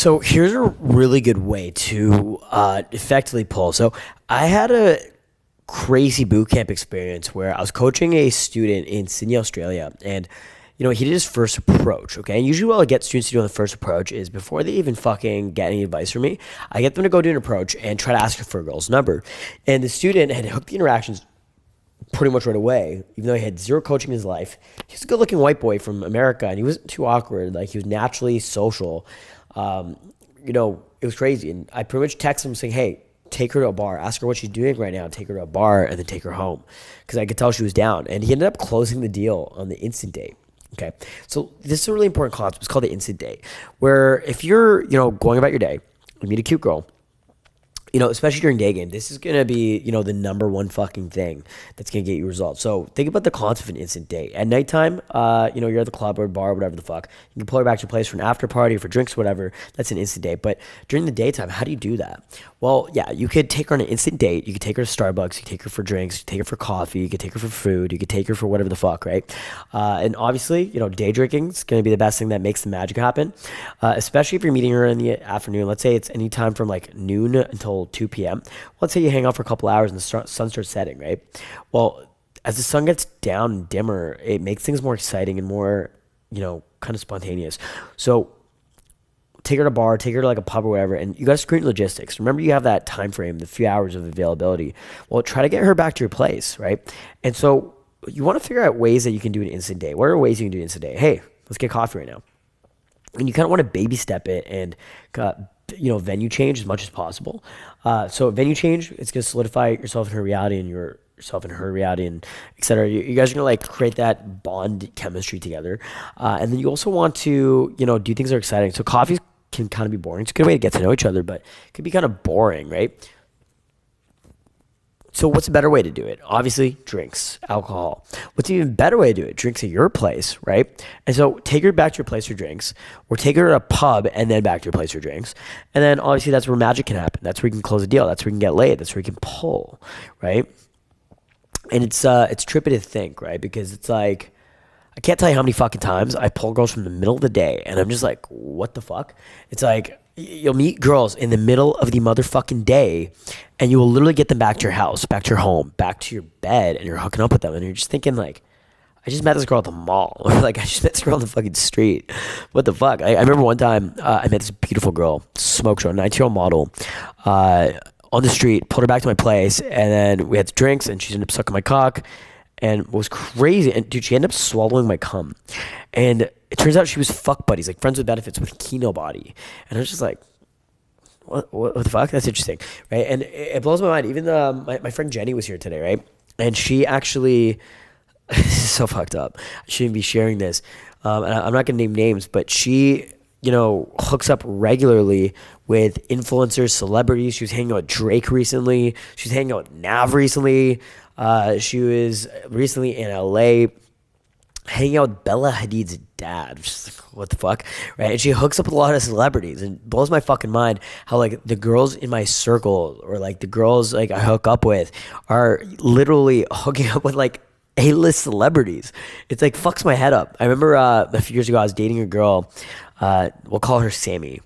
So here's a really good way to effectively pull. So I had a crazy boot camp experience where I was coaching a student in Sydney, Australia, and he did his first approach. Okay, and usually what I get students to do on the first approach is before they even fucking get any advice from me, I get them to go do an approach and try to ask her for a girl's number. And the student had hooked the interactions pretty much right away, even though he had zero coaching in his life. He was a good-looking white boy from America, and he wasn't too awkward. Like, he was naturally social. It was crazy. And I pretty much texted him saying, hey, take her to a bar. Ask her what she's doing right now. Take her to a bar and then take her home. Because I could tell she was down. And he ended up closing the deal on the instant date. Okay. So this is a really important concept. It's called the instant date. Where if you're, going about your day, you meet a cute girl, especially during day game, this is going to be, the number one fucking thing that's going to get you results. So think about the concept of an instant date. At nighttime, you're at the club or bar, whatever the fuck. You can pull her back to your place for an after party, for drinks, whatever. That's an instant date. But during the daytime, how do you do that? Well, yeah, you could take her on an instant date. You could take her to Starbucks. You could take her for drinks. You could take her for coffee. You could take her for food. You could take her for whatever the fuck, right? And obviously, day drinking is going to be the best thing that makes the magic happen, especially if you're meeting her in the afternoon. Let's say it's any time from like noon until 2 p.m. Let's say you hang out for a couple hours and the sun starts setting, right? Well, as the sun gets down and dimmer, it makes things more exciting and more, kind of spontaneous. So take her to a bar, take her to like a pub or whatever, and you got to screen logistics. Remember, you have that time frame, the few hours of availability. Well, try to get her back to your place, right? And so you want to figure out ways that you can do an instant date. What are ways you can do an instant date? Hey, let's get coffee right now. And you kind of want to baby step it and venue change as much as possible. So venue change, it's going to solidify yourself in her reality and yourself in her reality and et cetera. You guys are going to like create that bond chemistry together. And then you also want to, do things that are exciting. So coffee can kind of be boring. It's a good way to get to know each other, but it could be kind of boring, right? So what's a better way to do it? Obviously, drinks, alcohol. What's an even better way to do it? Drinks at your place, right? And so take her back to your place for drinks, or take her to a pub and then back to your place for drinks. And then obviously that's where magic can happen. That's where you can close a deal. That's where you can get laid. That's where you can pull, right? And it's trippy to think, right? Because it's like, I can't tell you how many fucking times I pull girls from the middle of the day, and I'm just like, what the fuck? It's like, you'll meet girls in the middle of the motherfucking day, and you will literally get them back to your house, back to your home, back to your bed, and you're hooking up with them, and you're just thinking like, I just met this girl at the mall, or like I just met this girl on the fucking street. What the fuck? I remember one time I met this beautiful girl, smoke show, 19-year-old model, on the street, pulled her back to my place, and then we had drinks, and she ended up sucking my cock. And it was crazy. And dude, she ended up swallowing my cum. And it turns out she was fuck buddies, like friends with benefits with Kino Body. And I was just like, what the fuck? That's interesting, right? And it blows my mind. Even my friend Jenny was here today, right? And she actually, this is so fucked up. I shouldn't be sharing this. And I'm not going to name names, but she, hooks up regularly with influencers, celebrities. She was hanging out with Drake recently. She was hanging out with Nav recently. She was recently in LA hanging out with Bella Hadid's dad, which is like, what the fuck, right? And she hooks up with a lot of celebrities, and it blows my fucking mind how like the girls in my circle or like the girls like I hook up with are literally hooking up with like A-list celebrities. It's like fucks my head up. I remember a few years ago I was dating a girl, we'll call her Sammy.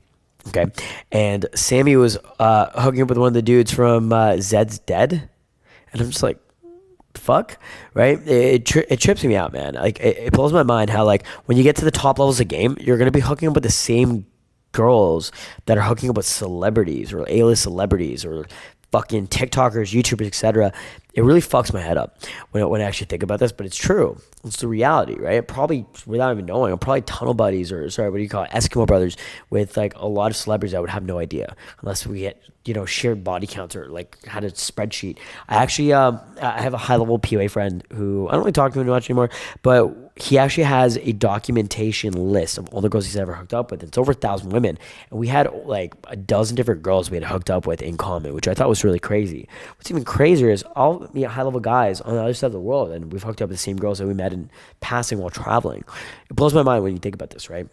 Okay. And Sammy was hooking up with one of the dudes from Zed's Dead. And I'm just like, fuck, right? It trips me out, man. Like it blows my mind how like when you get to the top levels of game, you're gonna be hooking up with the same girls that are hooking up with celebrities or A-list celebrities or fucking TikTokers, YouTubers, etc. It really fucks my head up when I actually think about this, but it's true. It's the reality, right? Probably without even knowing, I'm probably tunnel buddies or sorry, what do you call it? Eskimo brothers with like a lot of celebrities I would have no idea unless we get shared body counts or like had a spreadsheet. I actually I have a high level POA friend who I don't really talk to him much anymore, but he actually has a documentation list of all the girls he's ever hooked up with. It's over 1,000 women, and we had like a dozen different girls we had hooked up with in common, which I thought was really crazy. What's even crazier is all high level guys on the other side of the world, and we've hooked up with the same girls that we met in passing while traveling. It blows my mind when you think about this, right?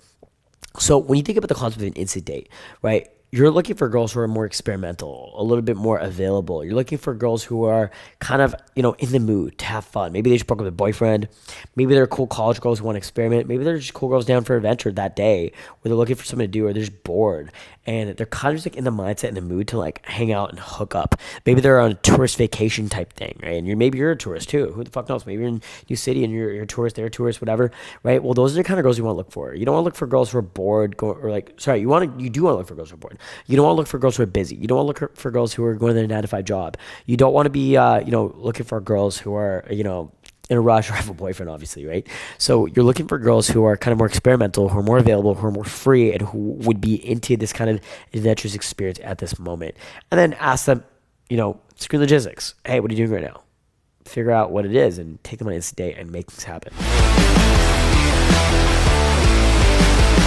So when you think about the concept of an instant date, right? you're looking for girls who are more experimental, a little bit more available. You're looking for girls who are kind of, in the mood to have fun. Maybe they just broke up with a boyfriend. Maybe they're cool college girls who want to experiment. Maybe they're just cool girls down for adventure that day where they're looking for something to do or they're just bored. And they're kind of just like in the mindset, in the mood to like hang out and hook up. Maybe they're on a tourist vacation type thing, right? And maybe you're a tourist too. Who the fuck knows? Maybe you're in New City and you're a tourist, they're a tourist, whatever, right? Well, those are the kind of girls you want to look for. You don't want to look for girls who are bored, you do want to look for girls who are bored. You don't want to look for girls who are busy. You don't want to look for girls who are going to their 9 to 5 job. You don't want to be, looking for girls who are, in a rush or have a boyfriend, obviously, right? So you're looking for girls who are kind of more experimental, who are more available, who are more free, and who would be into this kind of adventurous experience at this moment. And then ask them, screw logistics. Hey, what are you doing right now? Figure out what it is and take them on a date and make things happen.